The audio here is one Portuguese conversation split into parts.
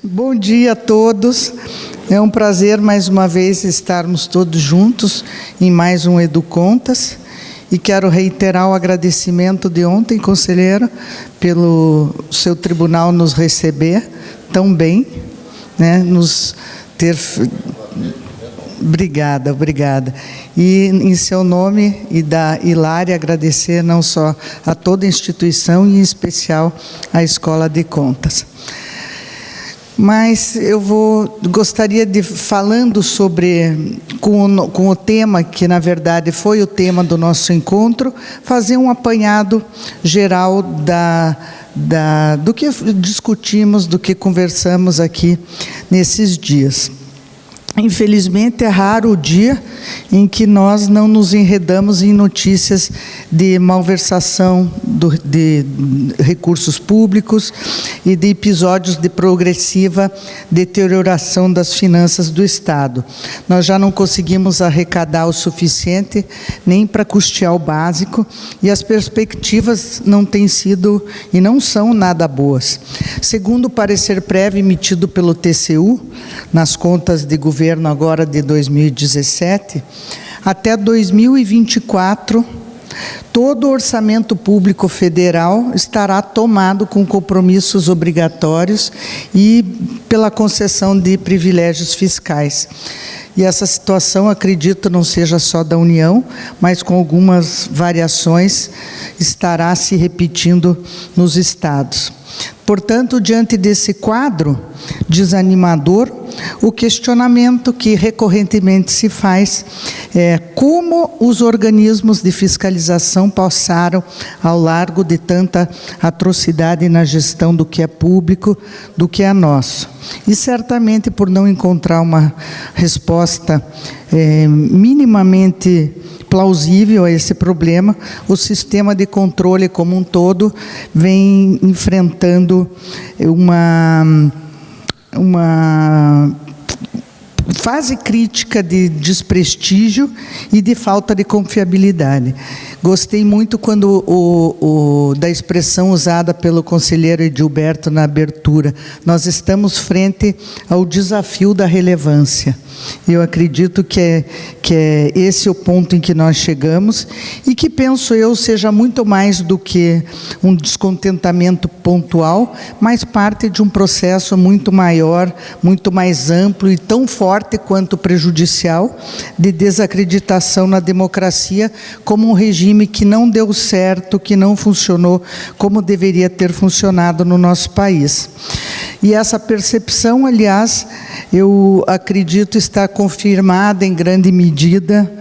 Bom dia a todos. É um prazer mais uma vez estarmos todos juntos em mais um EduContas. E quero reiterar o agradecimento de ontem, conselheiro, pelo seu tribunal nos receber tão bem, né, nos ter... Obrigada. E em seu nome e da Hilária, agradecer não só a toda a instituição, e em especial à Escola de Contas. Mas eu gostaria de, falando sobre, com o tema, que na verdade foi o tema do nosso encontro, fazer um apanhado geral do que discutimos, do que conversamos aqui nesses dias. Infelizmente, é raro o dia em que nós não nos enredamos em notícias de malversação de recursos públicos e de episódios de progressiva deterioração das finanças do Estado. Nós já não conseguimos arrecadar o suficiente nem para custear o básico, e as perspectivas não têm sido e não são nada boas. Segundo o parecer prévio emitido pelo TCU, nas contas de governo agora de 2017, até 2024, todo o orçamento público federal estará tomado com compromissos obrigatórios e pela concessão de privilégios fiscais. E essa situação, acredito, não seja só da União, mas com algumas variações, estará se repetindo nos estados. Portanto, diante desse quadro desanimador, o questionamento que recorrentemente se faz é como os organismos de fiscalização passaram ao largo de tanta atrocidade na gestão do que é público, do que é nosso. E certamente, por não encontrar uma resposta minimamente plausível a esse problema, o sistema de controle como um todo vem enfrentando uma fase crítica de desprestígio e de falta de confiabilidade. Gostei muito da expressão usada pelo conselheiro Edilberto na abertura. Nós estamos frente ao desafio da relevância. Eu acredito que é esse o ponto em que nós chegamos, e que, penso eu, seja muito mais do que um descontentamento pontual, mas parte de um processo muito maior, muito mais amplo e tão forte quanto prejudicial, de desacreditação na democracia como um regime que não deu certo, que não funcionou como deveria ter funcionado no nosso país. E essa percepção, aliás, eu acredito estar confirmada em grande medida.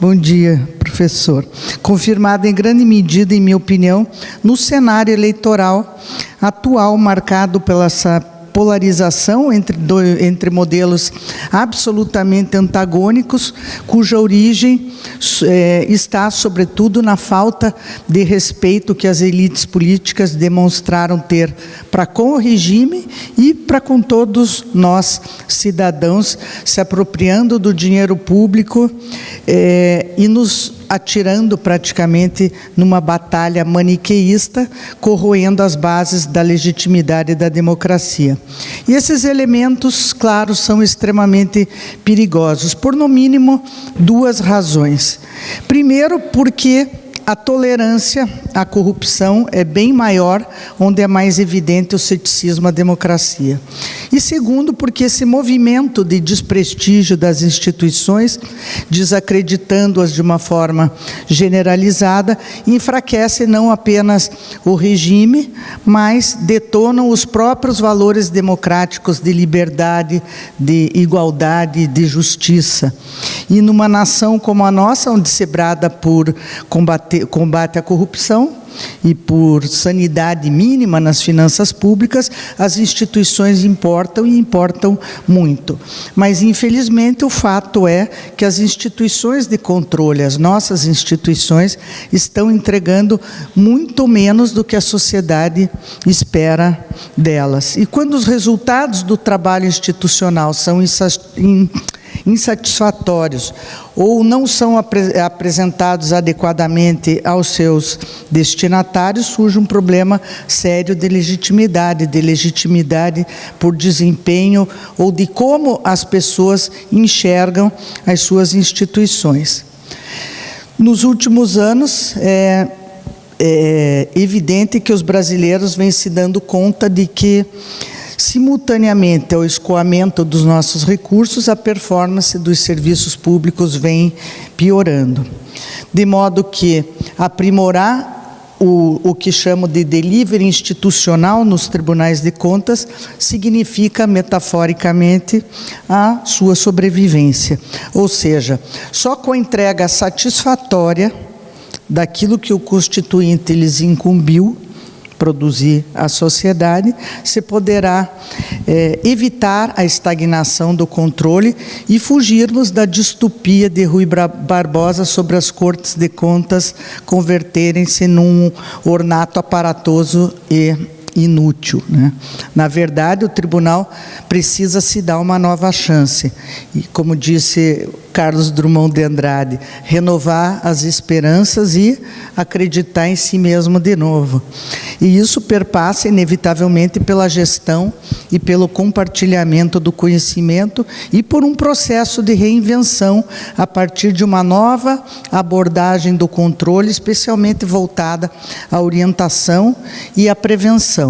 Bom dia, professor. Confirmada em grande medida, em minha opinião, no cenário eleitoral atual, marcado pela essa polarização entre modelos absolutamente antagônicos, cuja origem está, sobretudo, na falta de respeito que as elites políticas demonstraram ter para com o regime e para com todos nós, cidadãos, se apropriando do dinheiro público e nos atirando praticamente numa batalha maniqueísta, corroendo as bases da legitimidade da democracia. E esses elementos, claro, são extremamente perigosos, por no mínimo duas razões. Primeiro, porque a tolerância à corrupção é bem maior onde é mais evidente o ceticismo à democracia. E segundo, porque esse movimento de desprestígio das instituições, desacreditando-as de uma forma generalizada, enfraquece não apenas o regime, mas detonam os próprios valores democráticos de liberdade, de igualdade, de justiça. E numa nação como a nossa, onde se brada por combate à corrupção e por sanidade mínima nas finanças públicas, as instituições importam, e importam muito. Mas, infelizmente, o fato é que as instituições de controle, as nossas instituições, estão entregando muito menos do que a sociedade espera delas. E quando os resultados do trabalho institucional são insatisfatórios ou não são apresentados adequadamente aos seus destinatários, surge um problema sério de legitimidade por desempenho ou de como as pessoas enxergam as suas instituições. Nos últimos anos, é evidente que os brasileiros vêm se dando conta de que, simultaneamente ao escoamento dos nossos recursos, a performance dos serviços públicos vem piorando. De modo que aprimorar o que chamo de delivery institucional nos tribunais de contas significa, metaforicamente, a sua sobrevivência. Ou seja, só com a entrega satisfatória daquilo que o Constituinte lhes incumbiu produzir à sociedade, se poderá evitar a estagnação do controle e fugirmos da distopia de Rui Barbosa sobre as Cortes de Contas converterem-se num ornato aparatoso e inútil, né? Na verdade, o tribunal precisa se dar uma nova chance. E, como disse Carlos Drummond de Andrade, renovar as esperanças e acreditar em si mesmo de novo. E isso perpassa, inevitavelmente, pela gestão e pelo compartilhamento do conhecimento e por um processo de reinvenção a partir de uma nova abordagem do controle, especialmente voltada à orientação e à prevenção.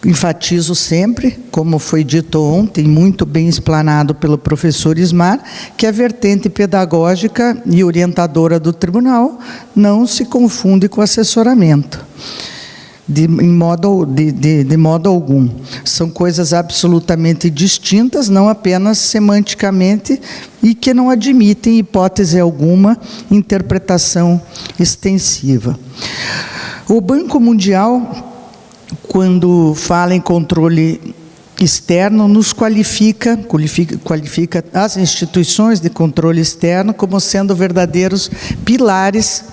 Enfatizo sempre, como foi dito ontem, muito bem explanado pelo professor Ismar, que a vertente pedagógica e orientadora do tribunal não se confunde com assessoramento, de modo algum. São coisas absolutamente distintas, não apenas semanticamente, e que não admitem, hipótese alguma, interpretação extensiva. O Banco Mundial, quando fala em controle externo, nos qualifica as instituições de controle externo como sendo verdadeiros pilares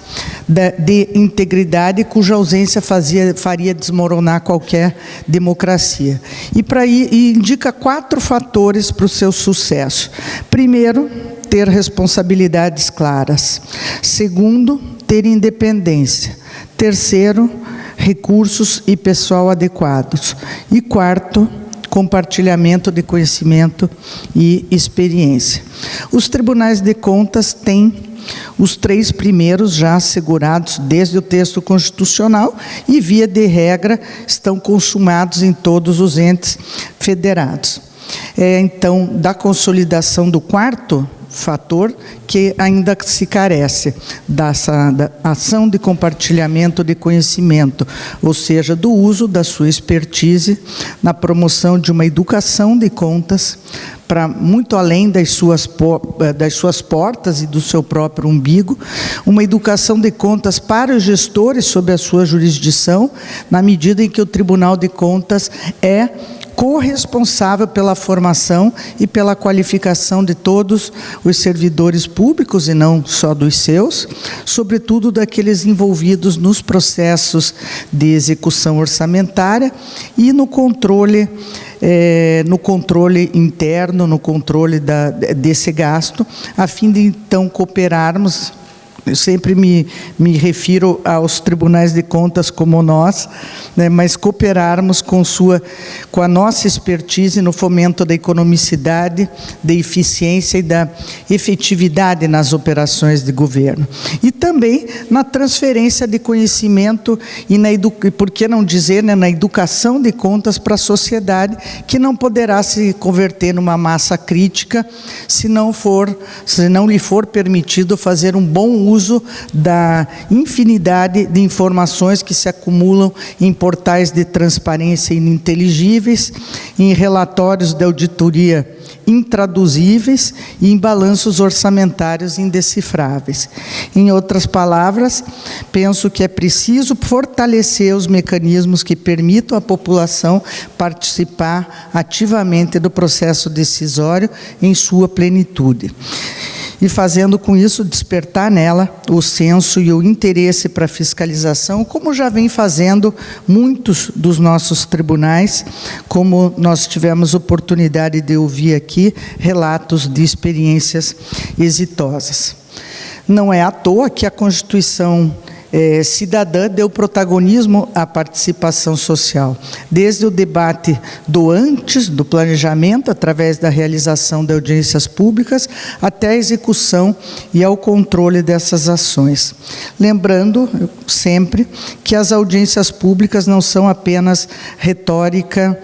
de integridade, cuja ausência faria desmoronar qualquer democracia. E indica 4 fatores para o seu sucesso. Primeiro, ter responsabilidades claras. Segundo, ter independência. Terceiro, recursos e pessoal adequados. E quarto, compartilhamento de conhecimento e experiência. Os tribunais de contas têm os 3 primeiros já assegurados desde o texto constitucional e, via de regra, estão consumados em todos os entes federados. Então, da consolidação do quarto fator que ainda se carece, da ação de compartilhamento de conhecimento, ou seja, do uso da sua expertise na promoção de uma educação de contas para muito além das suas portas e do seu próprio umbigo, uma educação de contas para os gestores sob a sua jurisdição, na medida em que o Tribunal de Contas é corresponsável pela formação e pela qualificação de todos os servidores públicos, e não só dos seus, sobretudo daqueles envolvidos nos processos de execução orçamentária e no controle interno, no controle desse gasto, a fim de, então, cooperarmos. Eu sempre me refiro aos tribunais de contas como nós, né, mas cooperarmos com a nossa expertise no fomento da economicidade, da eficiência e da efetividade nas operações de governo. E também na transferência de conhecimento e por que não dizer, né, na educação de contas para a sociedade, que não poderá se converter numa massa crítica se não lhe for permitido fazer um bom uso da infinidade de informações que se acumulam em portais de transparência ininteligíveis, em relatórios de auditoria intraduzíveis e em balanços orçamentários indecifráveis. Em outras palavras, penso que é preciso fortalecer os mecanismos que permitam à população participar ativamente do processo decisório em sua plenitude. e fazendo com isso despertar nela o senso e o interesse para a fiscalização, como já vem fazendo muitos dos nossos tribunais, como nós tivemos oportunidade de ouvir aqui relatos de experiências exitosas. Não é à toa que a Constituição cidadã deu protagonismo à participação social, desde o debate do antes, do planejamento, através da realização de audiências públicas, até a execução e ao controle dessas ações. Lembrando sempre que as audiências públicas não são apenas retórica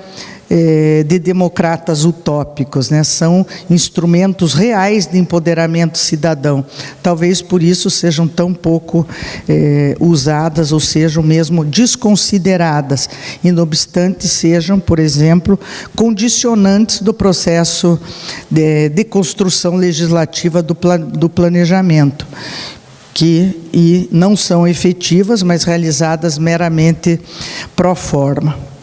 de democratas utópicos, né? São instrumentos reais de empoderamento cidadão. Talvez por isso sejam tão pouco usadas, ou sejam mesmo desconsideradas, e não obstante sejam, por exemplo, condicionantes do processo de construção legislativa do planejamento, e não são efetivas, mas realizadas meramente pro forma.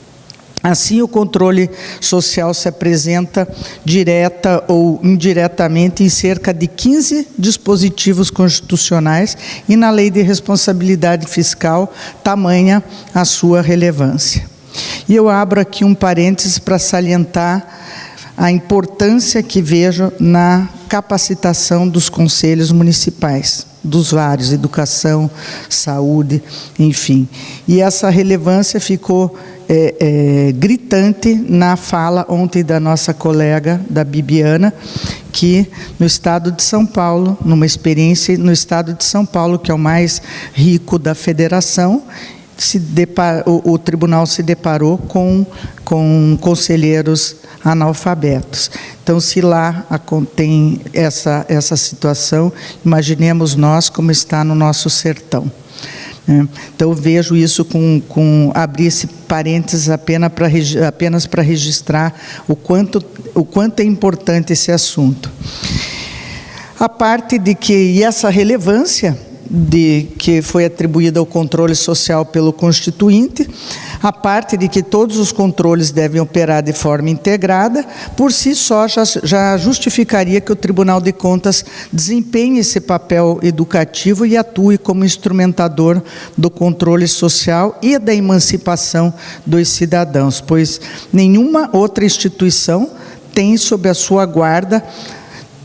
Assim, o controle social se apresenta direta ou indiretamente em cerca de 15 dispositivos constitucionais e na Lei de Responsabilidade Fiscal, tamanha a sua relevância. E eu abro aqui um parênteses para salientar a importância que vejo na capacitação dos conselhos municipais, dos vários, educação, saúde, enfim. E essa relevância ficou gritante na fala ontem da nossa colega, da Bibiana, que no estado de São Paulo, numa experiência no estado de São Paulo, que é o mais rico da federação, o tribunal se deparou com conselheiros analfabetos. Então, se lá tem essa situação, imaginemos nós como está no nosso sertão. Então, vejo isso abrir esse parênteses apenas para registrar o quanto é importante esse assunto. A parte de que essa relevância que foi atribuída ao controle social pelo Constituinte, a parte de que todos os controles devem operar de forma integrada, por si só já justificaria que o Tribunal de Contas desempenhe esse papel educativo e atue como instrumentador do controle social e da emancipação dos cidadãos, pois nenhuma outra instituição tem sob a sua guarda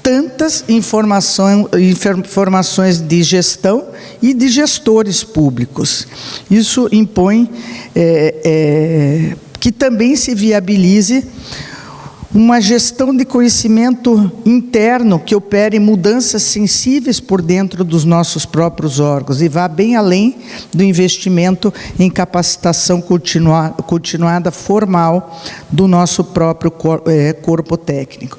tantas informações de gestão e de gestores públicos. Isso impõe que também se viabilize uma gestão de conhecimento interno que opere mudanças sensíveis por dentro dos nossos próprios órgãos e vá bem além do investimento em capacitação continuada formal do nosso próprio corpo técnico.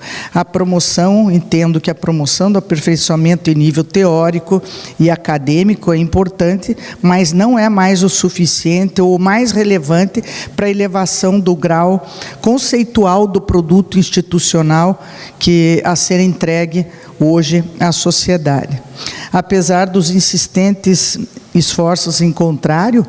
Entendo que a promoção do aperfeiçoamento em nível teórico e acadêmico é importante, mas não é mais o suficiente ou o mais relevante para a elevação do grau conceitual do produto institucional a ser entregue hoje à sociedade. Apesar dos insistentes esforços em contrário,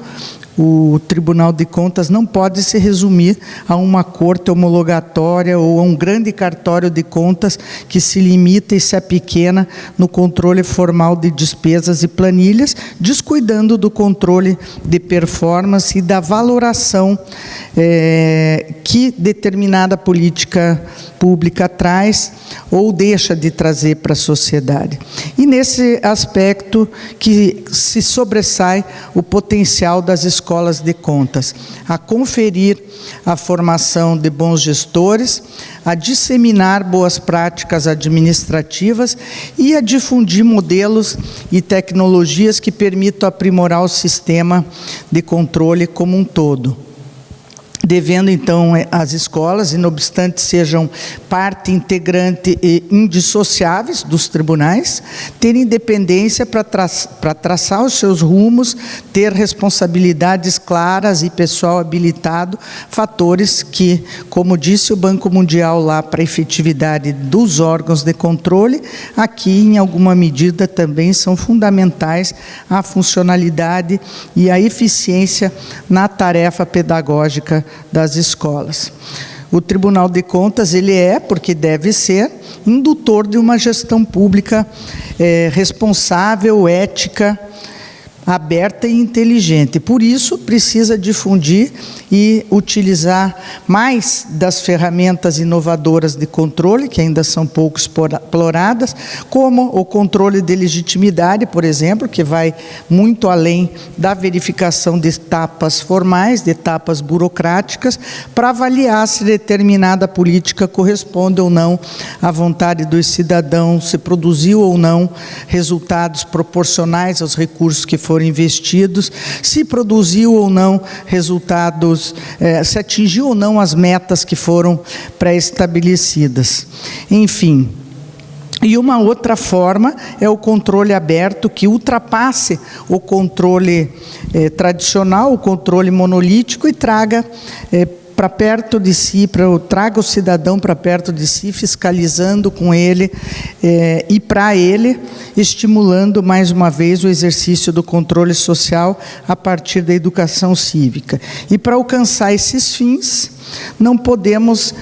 o Tribunal de Contas não pode se resumir a uma corte homologatória ou a um grande cartório de contas que se limita e se apequena no controle formal de despesas e planilhas, descuidando do controle de performance e da valoração que determinada política pública traz ou deixa de trazer para a sociedade. E nesse aspecto que se sobressai o potencial das escolas de contas, a conferir a formação de bons gestores, a disseminar boas práticas administrativas e a difundir modelos e tecnologias que permitam aprimorar o sistema de controle como um todo. Devendo, então, as escolas, e não obstante sejam parte integrante e indissociáveis dos tribunais, ter independência para traçar os seus rumos, ter responsabilidades claras e pessoal habilitado, fatores que, como disse o Banco Mundial lá para a efetividade dos órgãos de controle, aqui, em alguma medida, também são fundamentais à funcionalidade e à eficiência na tarefa pedagógica das escolas. O Tribunal de Contas, ele é, porque deve ser, indutor de uma gestão pública responsável, ética, aberta e inteligente. Por isso, precisa difundir e utilizar mais das ferramentas inovadoras de controle, que ainda são pouco exploradas, como o controle de legitimidade, por exemplo, que vai muito além da verificação de etapas formais, de etapas burocráticas, para avaliar se determinada política corresponde ou não à vontade dos cidadãos, se produziu ou não resultados proporcionais aos recursos que foram investidos, se produziu ou não resultados, se atingiu ou não as metas que foram pré-estabelecidas. Enfim. E uma outra forma é o controle aberto, que ultrapasse o controle tradicional, o controle monolítico, e traga para perto de si, traga o cidadão para perto de si, fiscalizando com ele e para ele, estimulando mais uma vez o exercício do controle social a partir da educação cívica. E para alcançar esses fins, não podemos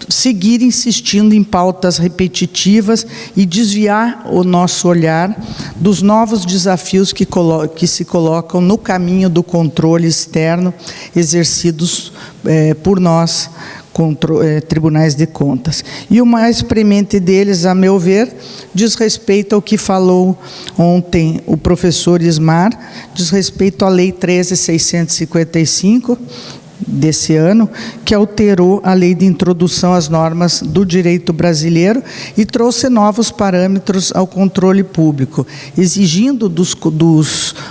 seguir insistindo em pautas repetitivas e desviar o nosso olhar dos novos desafios que se colocam no caminho do controle externo exercidos por nós, tribunais de contas. E o mais premente deles, a meu ver, diz respeito ao que falou ontem o professor Ismar, diz respeito à Lei 13.655, desse ano, que alterou a lei de introdução às normas do direito brasileiro e trouxe novos parâmetros ao controle público, exigindo dos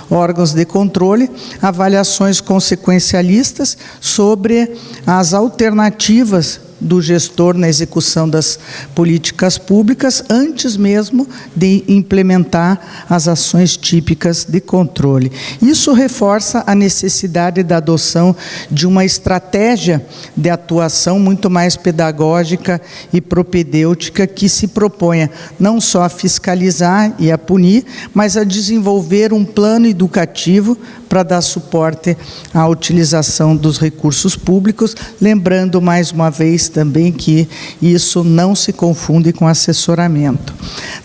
órgãos de controle avaliações consequencialistas sobre as alternativas do gestor na execução das políticas públicas, antes mesmo de implementar as ações típicas de controle. Isso reforça a necessidade da adoção de uma estratégia de atuação muito mais pedagógica e propedêutica, que se proponha não só a fiscalizar e a punir, mas a desenvolver um plano educativo para dar suporte à utilização dos recursos públicos, lembrando mais uma vez também que isso não se confunde com assessoramento.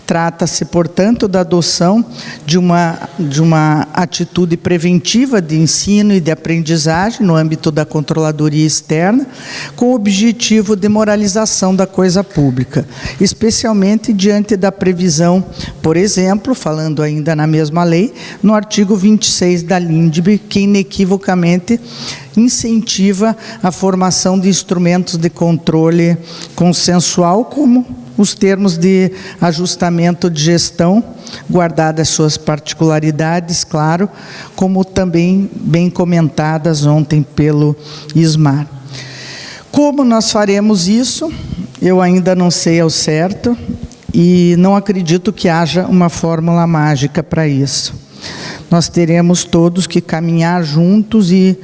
Trata-se, portanto, da adoção de uma atitude preventiva de ensino e de aprendizagem no âmbito da controladoria externa, com o objetivo de moralização da coisa pública, especialmente diante da previsão, por exemplo, falando ainda na mesma lei, no artigo 26 da LINDB, que inequivocamente incentiva a formação de instrumentos de controle consensual, como os termos de ajustamento de gestão, guardadas suas particularidades, claro, como também bem comentadas ontem pelo Ismar. Como nós faremos isso? Eu ainda não sei ao certo e não acredito que haja uma fórmula mágica para isso. Nós teremos todos que caminhar juntos e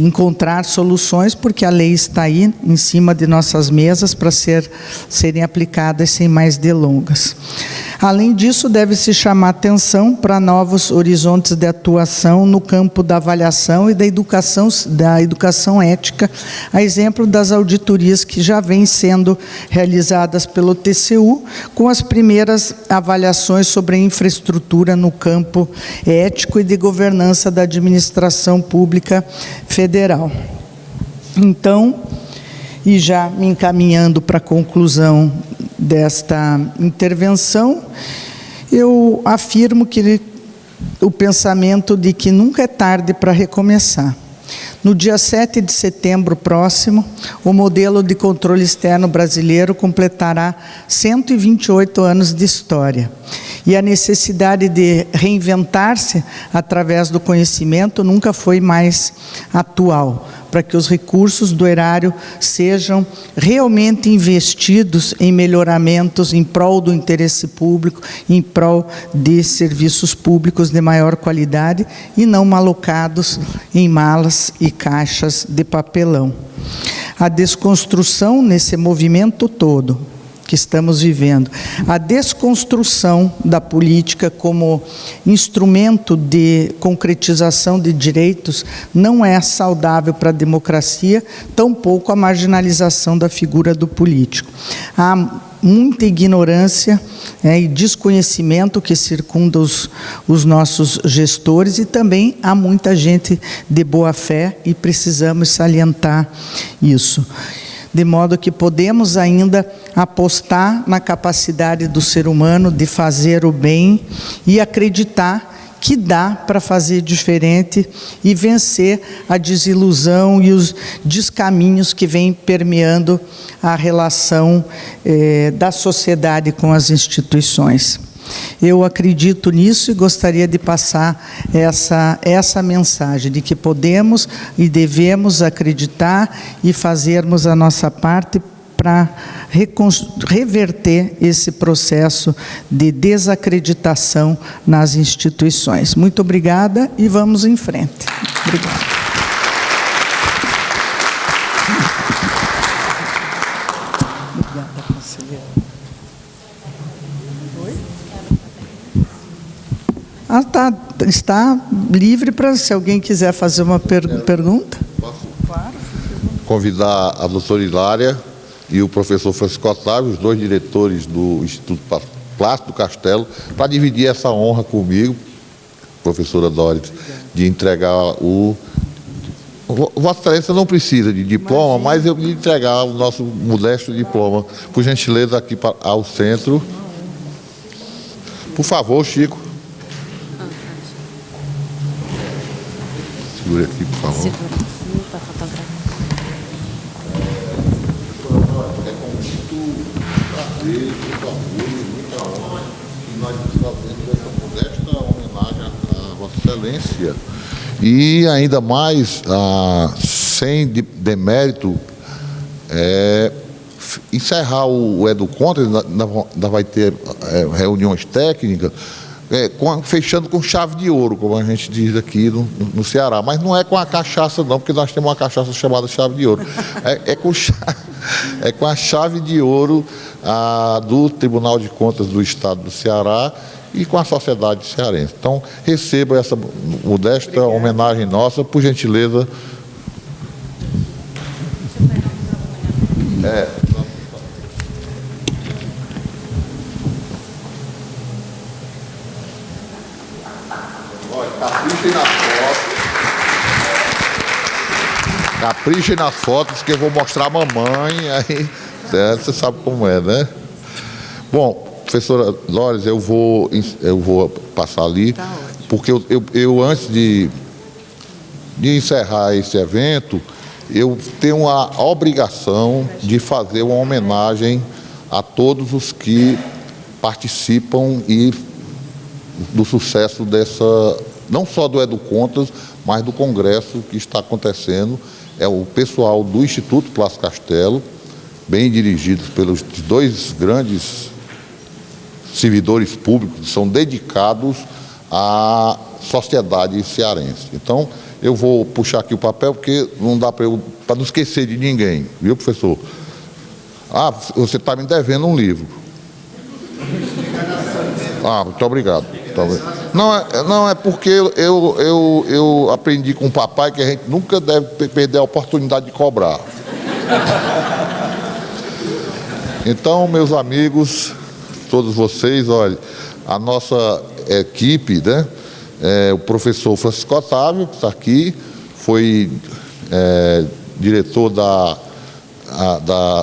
encontrar soluções, porque a lei está aí em cima de nossas mesas para serem aplicadas sem mais delongas. Além disso, deve-se chamar atenção para novos horizontes de atuação no campo da avaliação e da educação ética, a exemplo das auditorias que já vêm sendo realizadas pelo TCU, com as primeiras avaliações sobre a infraestrutura no campo ético e de governança da administração pública federal. Então, e já me encaminhando para a conclusão desta intervenção, eu afirmo que o pensamento de que nunca é tarde para recomeçar. No dia 7 de setembro próximo, o modelo de controle externo brasileiro completará 128 anos de história. E a necessidade de reinventar-se através do conhecimento nunca foi mais atual, para que os recursos do erário sejam realmente investidos em melhoramentos em prol do interesse público, em prol de serviços públicos de maior qualidade e não malocados em malas e caixas de papelão. A desconstrução nesse movimento todo que estamos vivendo. A desconstrução da política como instrumento de concretização de direitos não é saudável para a democracia, tampouco a marginalização da figura do político. Há muita ignorância e desconhecimento que circunda os nossos gestores, e também há muita gente de boa fé, e precisamos salientar isso. De modo que podemos ainda apostar na capacidade do ser humano de fazer o bem e acreditar que dá para fazer diferente e vencer a desilusão e os descaminhos que vêm permeando a relação da sociedade com as instituições. Eu acredito nisso e gostaria de passar essa mensagem de que podemos e devemos acreditar e fazermos a nossa parte para reverter esse processo de desacreditação nas instituições. Muito obrigada e vamos em frente. Obrigada. Obrigada, conselheira. Oi? Está livre para, se alguém quiser fazer uma pergunta. Posso convidar a doutora Hilária e o professor Francisco Otávio, os dois diretores do Instituto Plácido Castelo, para dividir essa honra comigo, professora Doris, de entregar o... Vossa Excelência não precisa de diploma, mas eu vou entregar o nosso modesto diploma, por gentileza, aqui ao centro. Por favor, Chico. Segura aqui, por favor. Segura aqui para fotografar. É com muito prazer, muito orgulho, muita honra que nós fazemos essa modesta homenagem à Vossa Excelência. E ainda mais, sem demérito, encerrar o Educontra, ainda vai ter reuniões técnicas, fechando com chave de ouro, como a gente diz aqui no Ceará. Mas não é com a cachaça, não, porque nós temos uma cachaça chamada chave de ouro. É com a chave de ouro do Tribunal de Contas do Estado do Ceará e com a sociedade cearense. Então, receba essa modesta homenagem nossa, por gentileza. Caprichem nas fotos. Caprichem nas fotos, que eu vou mostrar a mamãe, aí você sabe como é, né? Bom, professora Doris, eu vou passar ali, porque eu antes de encerrar esse evento, eu tenho a obrigação de fazer uma homenagem a todos os que participam do sucesso não só do Educontas, mas do congresso que está acontecendo. É o pessoal do Instituto Plácido Castelo, bem dirigidos pelos dois grandes servidores públicos que são dedicados à sociedade cearense. Então, eu vou puxar aqui o papel, porque não dá para não esquecer de ninguém, viu, professor? Você está me devendo um livro. Muito obrigado. Não, é porque eu aprendi com o papai que a gente nunca deve perder a oportunidade de cobrar. Então, meus amigos, todos vocês, olha, a nossa equipe, né? O professor Francisco Otávio, que está aqui, foi diretor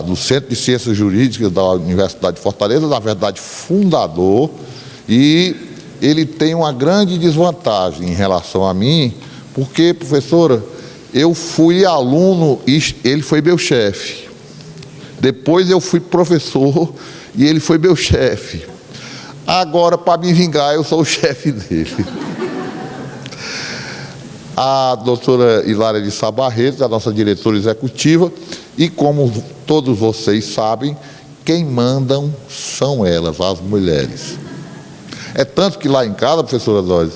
do Centro de Ciências Jurídicas da Universidade de Fortaleza, na verdade, fundador, e ele tem uma grande desvantagem em relação a mim, porque, professora, eu fui aluno e ele foi meu chefe. Depois eu fui professor e ele foi meu chefe. Agora, para me vingar, eu sou o chefe dele. A doutora Hilária de Sá Barreto, a nossa diretora executiva, e como todos vocês sabem, quem mandam são elas, as mulheres. É tanto que lá em casa, professora Doris,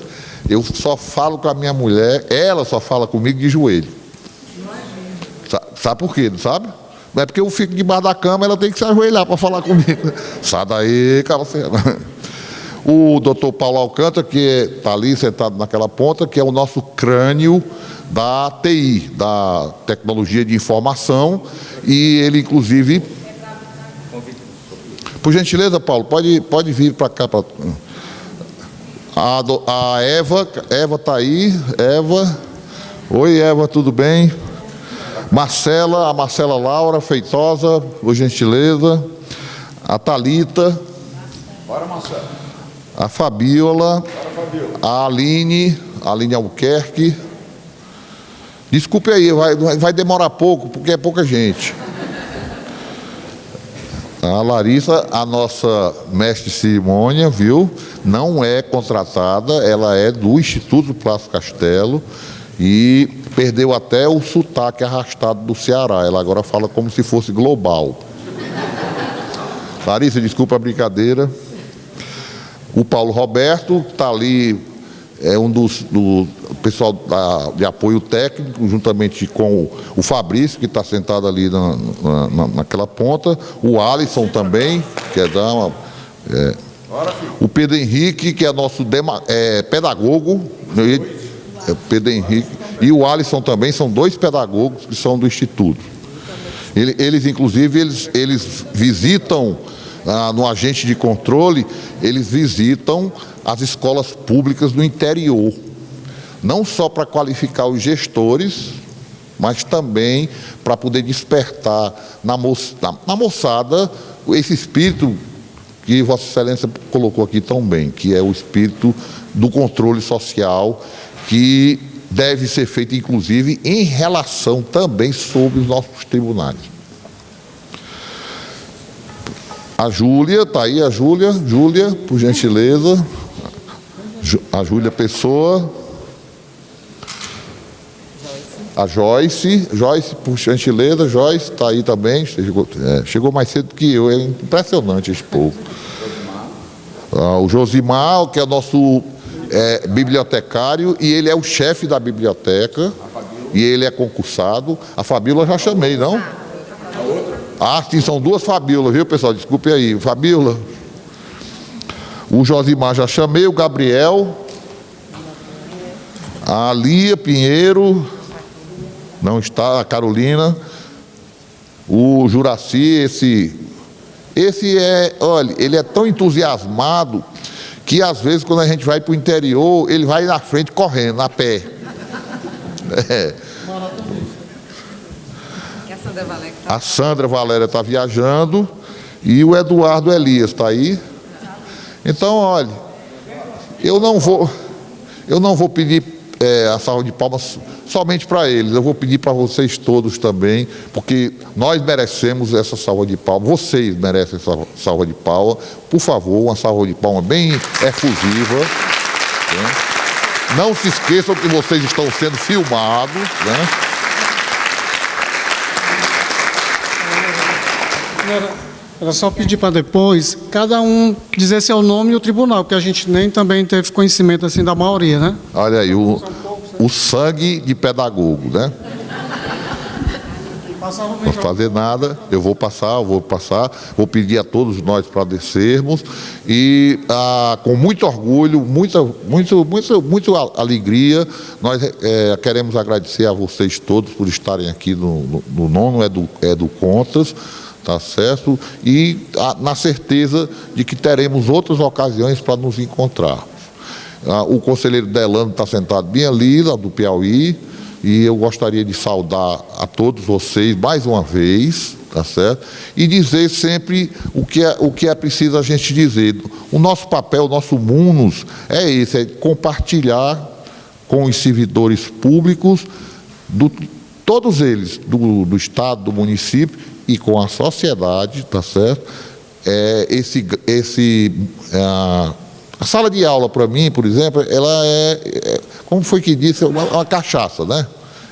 eu só falo com a minha mulher, ela só fala comigo de joelho. Sabe por quê, não sabe? É porque eu fico debaixo da cama, ela tem que se ajoelhar para falar comigo. Sai daí, Carocena. O doutor Paulo Alcântara, que está ali sentado naquela ponta, que é o nosso crânio da TI, da tecnologia de informação, e ele, inclusive... Por gentileza, Paulo, pode vir para cá. A Eva está aí. Eva. Oi, Eva, tudo bem? A Marcela Laura Feitosa, por gentileza. A Thalita. Bora, Marcelo. A Fabiola. A Aline Albuquerque. Desculpe aí, vai demorar pouco, porque é pouca gente. A Larissa, a nossa mestre de cerimônia, viu? Não é contratada, ela é do Instituto Plácio Castelo e perdeu até o sotaque arrastado do Ceará. Ela agora fala como se fosse global. Larissa, desculpa a brincadeira. O Paulo Roberto está ali, é um do pessoal de apoio técnico, juntamente com o Fabrício, que está sentado ali naquela ponta, o Alisson também, que é o Pedro Henrique, que é nosso pedagogo, Pedro Henrique, e o Alisson também, são 2 pedagogos que são do Instituto. Eles inclusive, eles visitam, no agente de controle, eles visitam as escolas públicas do interior, não só para qualificar os gestores, mas também para poder despertar na moçada esse espírito que Vossa Excelência colocou aqui tão bem, que é o espírito do controle social, que deve ser feito, inclusive, em relação também sobre os nossos tribunais. A Júlia, está aí a Júlia, por gentileza. A Júlia Pessoa. A Joyce, por gentileza, Joyce está aí também, chegou mais cedo que eu, é impressionante esse povo. O Josimar, que é nosso bibliotecário, e ele é o chefe da biblioteca, e ele é concursado. A Fabíola já chamei, não? Sim, são 2 Fabíolas, viu, pessoal? Desculpe aí, Fabíola. O Josimar já chamei, o Gabriel. A Lia Pinheiro. Não está, a Carolina. O Juraci, esse olha, ele é tão entusiasmado que às vezes quando a gente vai para o interior, ele vai na frente correndo, a pé. A Sandra Valéria está viajando e o Eduardo Elias está aí. Então, olha, eu não vou pedir a salva de palmas somente para eles, eu vou pedir para vocês todos também, porque nós merecemos essa salva de palmas, vocês merecem essa salva de palmas. Por favor, uma salva de palmas bem efusiva. Né? Não se esqueçam que vocês estão sendo filmados, né? Era só pedir para depois, cada um dizer seu nome e o tribunal, porque a gente nem também teve conhecimento assim da maioria, né? Olha aí, o sangue de pedagogo, né? Não vou fazer nada, eu vou passar, vou pedir a todos nós para descermos e com muito orgulho, muita alegria, nós queremos agradecer a vocês todos por estarem aqui no nono Educontas, tá certo? E na certeza de que teremos outras ocasiões para nos encontrar. O conselheiro Delano está sentado bem ali, lá do Piauí, e eu gostaria de saudar a todos vocês mais uma vez, tá certo? E dizer sempre o que é preciso a gente dizer. O nosso papel, o nosso munus é esse, é compartilhar com os servidores públicos, todos eles, do Estado, do município, e com a sociedade, tá certo? A sala de aula, para mim, por exemplo, ela como foi que disse, uma cachaça, né?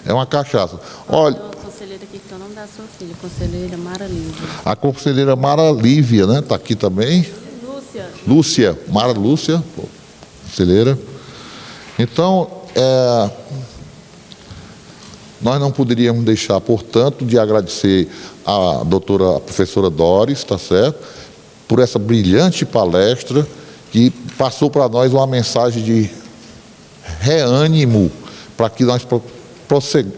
É uma cachaça. Olha, conselheira aqui, que é o nome da sua filha, conselheira Mara Lívia. A conselheira Mara Lívia, né? Está aqui também. Lúcia, Mara Lúcia, conselheira. Então, Nós não poderíamos deixar, portanto, de agradecer a professora Doris, tá certo? Por essa brilhante palestra que passou para nós uma mensagem de reânimo para que nós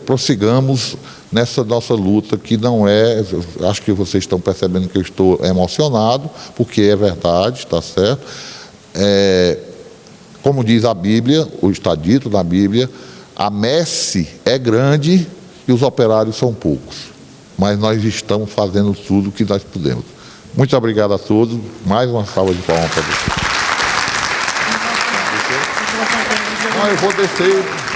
prossigamos nessa nossa luta, que não é... Acho que vocês estão percebendo que eu estou emocionado, porque é verdade, tá certo? Como diz a Bíblia, ou está dito na Bíblia, a messe é grande e os operários são poucos. Mas nós estamos fazendo tudo o que nós podemos. Muito obrigado a todos. Mais uma salva de palmas para vocês. Eu vou descer.